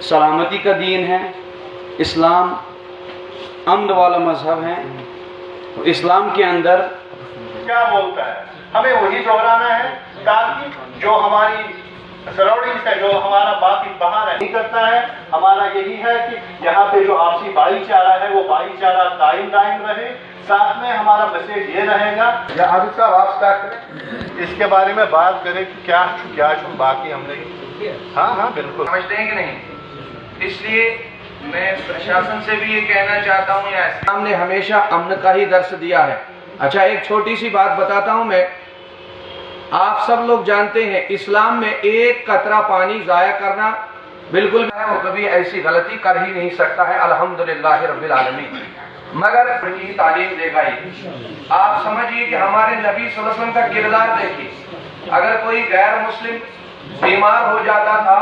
سلامتی کا دین ہے، اسلام امن والا مذہب ہے. تو اسلام کے اندر کیا بولتا ہے ہمیں وہی دہرانا ہے تاکہ جو ہماری سراؤنڈنگس ہے، جو ہمارا باقی باہر ہے نہیں کرتا ہے. ہمارا یہی ہے کہ یہاں پہ جو آپسی بھائی چارہ ہے وہ بھائی چارہ دائم رہے. ساتھ میں ہمارا میسیج یہ رہے گا یا عابد صاحب آپ سٹارٹ کریں، اس کے بارے میں بات کریں کہ کیا باقی ہم نے ہاں بالکل سمجھتے ہیں کہ نہیں. اس لیے میں پرشاسن سے بھی یہ کہنا چاہتا ہوں، یا اسلام نے ہمیشہ امن کا ہی درس دیا ہے. اچھا ایک چھوٹی سی بات بتاتا ہوں میں. آپ سب لوگ جانتے ہیں اسلام میں ایک قطرہ پانی ضائع کرنا بالکل وہ کبھی ایسی غلطی کر ہی نہیں سکتا ہے. الحمدللہ رب العالمین. مگر کی تعلیم دے گا ہی. آپ سمجھیے کہ ہمارے نبی صلی اللہ علیہ وسلم کا کردار دیکھیے. اگر کوئی غیر مسلم بیمار ہو جاتا تھا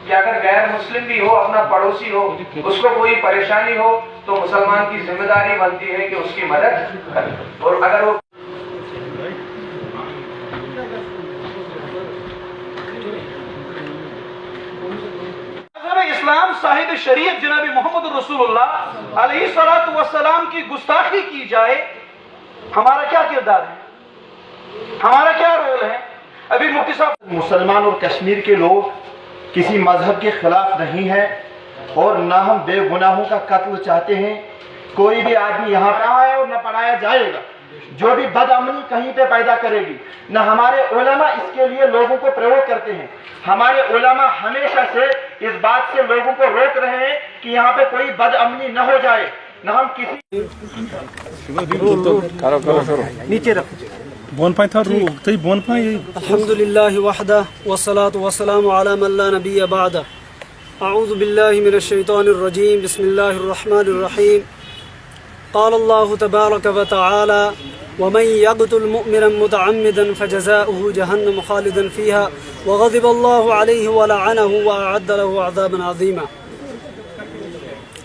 کہ اگر غیر مسلم بھی ہو، اپنا پڑوسی ہو، اس کو کوئی پریشانی ہو تو مسلمان کی ذمہ داری بنتی ہے کہ اس کی مدد کرے. اور اگر وہ اسلام صاحب شریعت جناب محمد رسول اللہ علیہ السلام کی گستاخی کی جائے، ہمارا کیا کردار ہے، ہمارا کیا رول ہے؟ ابھی مفتی صاحب مسلمان اور کشمیر کے لوگ کسی مذہب کے خلاف نہیں ہیں اور نہ ہم بے گناہوں کا قتل چاہتے ہیں. کوئی بھی آدمی یہاں پہ آیا اور نہ پڑھایا جائے گا. جو بھی بد امنی کہیں پہ پیدا کرے گی، نہ ہمارے علماء اس کے لیے لوگوں کو پرووک کرتے ہیں. ہمارے علماء ہمیشہ سے اس بات سے لوگوں کو روک رہے ہیں کہ یہاں پہ کوئی بد امنی نہ ہو جائے، نہ ہم کسی نیچے رکھو بون پائیں تھا روح تی بون پائیں. الحمدللہ وحدہ والصلاة والسلام علی من لا نبی بعدہ. اعوذ باللہ من الشیطان الرجیم. بسم اللہ الرحمن الرحیم. قال اللہ تبارک وتعالی ومن يقتل مؤمنا متعمدا فجزاؤه جهنم خالدا فيها وغضب الله عليه ولعنه وأعد له عذابا عظيما.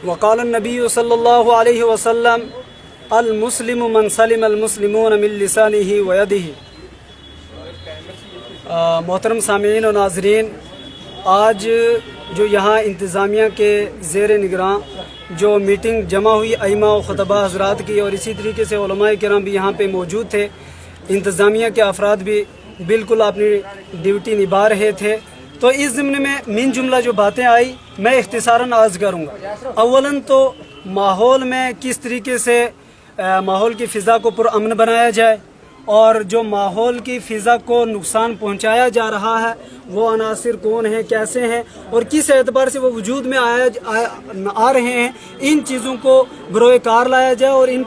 وقال النبي صلى الله عليه وسلم المسلم من سلم المسلمون من لسانه ويده. محترم سامعین و ناظرین، آج جو یہاں انتظامیہ کے زیر نگراں جو میٹنگ جمع ہوئی ائمہ و خطبہ حضرات کی، اور اسی طریقے سے علماء کرام بھی یہاں پہ موجود تھے، انتظامیہ کے افراد بھی بالکل اپنی ڈیوٹی نبھا رہے تھے. تو اس ضمن میں من جملہ جو باتیں آئی میں اختصاراً عرض کروں گا. اولاً تو ماحول میں کس طریقے سے ماحول کی فضا کو پرامن بنایا جائے، اور جو ماحول کی فضا کو نقصان پہنچایا جا رہا ہے وہ عناصر کون ہیں، کیسے ہیں، اور کس اعتبار سے وہ وجود میں آ رہے ہیں، ان چیزوں کو بروئے کار لایا جائے اور ان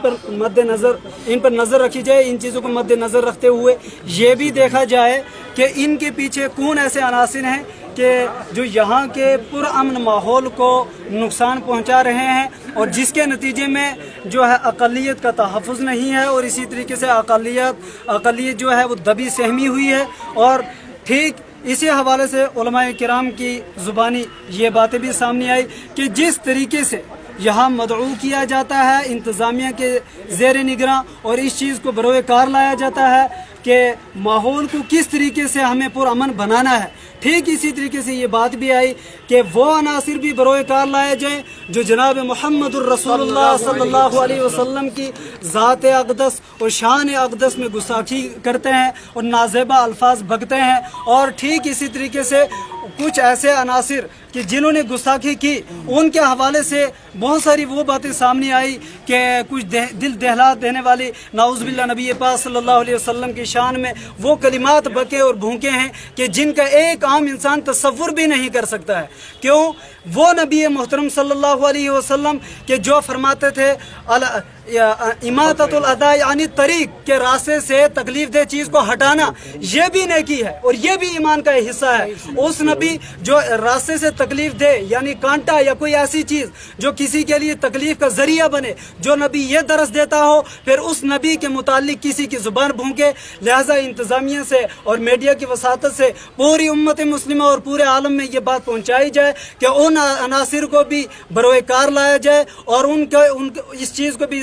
پر نظر رکھی جائے. ان چیزوں کو مد نظر رکھتے ہوئے یہ بھی دیکھا جائے کہ ان کے پیچھے کون ایسے عناصر ہیں کہ جو یہاں کے پرامن ماحول کو نقصان پہنچا رہے ہیں، اور جس کے نتیجے میں جو ہے اقلیت کا تحفظ نہیں ہے، اور اسی طریقے سے اقلیت جو ہے وہ دبی سہمی ہوئی ہے. اور ٹھیک اسی حوالے سے علماء کرام کی زبانی یہ باتیں بھی سامنے آئی کہ جس طریقے سے یہاں مدعو کیا جاتا ہے انتظامیہ کے زیر نگراں، اور اس چیز کو بروئے کار لایا جاتا ہے کہ ماحول کو کس طریقے سے ہمیں پرامن بنانا ہے، ٹھیک اسی طریقے سے یہ بات بھی آئی کہ وہ عناصر بھی بروئے کار لائے جائیں جو جناب محمد الرسول اللہ صلی اللہ علیہ وسلم کی ذات اقدس اور شان اقدس میں گستاخی کرتے ہیں اور نازیبہ الفاظ بکتے ہیں. اور ٹھیک اسی طریقے سے کچھ ایسے عناصر کہ جنہوں نے گستاخی کی ان کے حوالے سے بہت ساری وہ باتیں سامنے آئی کہ کچھ دل دہلا دینے والی نعوذ باللہ نبی پاک صلی اللہ علیہ وسلم کی شان میں وہ کلمات بکے اور بھونکے ہیں کہ جن کا ایک عام انسان تصور بھی نہیں کر سکتا ہے. کیوں؟ وہ نبی محترم صلی اللہ علیہ وسلم کہ جو فرماتے تھے اماطۃ الاذى یعنی طریق کے راستے سے تکلیف دہ چیز کو ہٹانا یہ بھی نیکی ہے اور یہ بھی ایمان کا حصہ ہے. اس نبی جو راستے سے تکلیف دے یعنی کانٹا یا کوئی ایسی چیز جو کسی کے لیے تکلیف کا ذریعہ بنے، جو نبی یہ درس دیتا ہو پھر اس نبی کے متعلق کسی کی زبان بھونکے. لہٰذا انتظامیہ سے اور میڈیا کی وساطت سے پوری امت مسلمہ اور پورے عالم میں یہ بات پہنچائی جائے کہ ان عناصر کو بھی بروئے کار لایا جائے اور اس چیز کو بھی